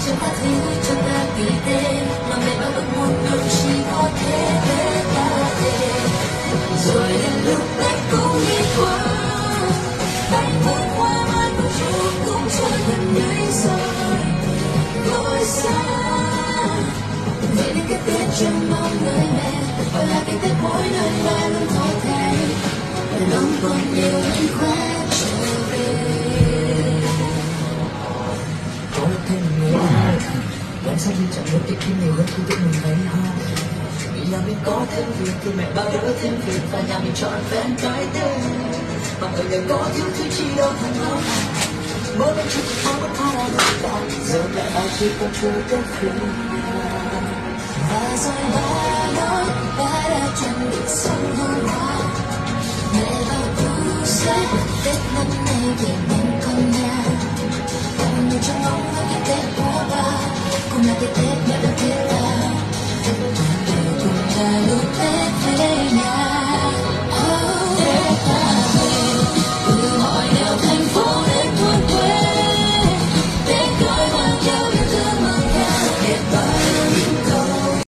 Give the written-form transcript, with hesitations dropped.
cho ta thứ cho ta vì thế mà mẹ bao ước muốn đôi chỉ có thể để ta về rồi đến lúc ta cũng đi qua anh bước qua mai của chúa cũng trôi gần đây rồi đôi xa vậy nên cái tết trông mong người mẹ và là cái tết mỗi nơi ta luôn thôi thay lòng còn nhiều anh khỏe trở về. Có được thêm một người hai làm sao khi chẳng được tim nhiều hơn khi tự mình thấy ho vì nhà mình có thêm việc thì mẹ bao đỡ thêm việc và nhà mình trọn vẹn cái tên mà người đều có thiếu thứ chi đâu thành lo mới bên chút không có tha là người ta giờ mẹ bao chỉ còn chưa tới khi và rồi ba đã chuẩn bị xong hôm qua mẹ bao thu xếp tết năm nay về bên con nhà bao nhiêu trong mong với cái tết của ba cũng là cái tết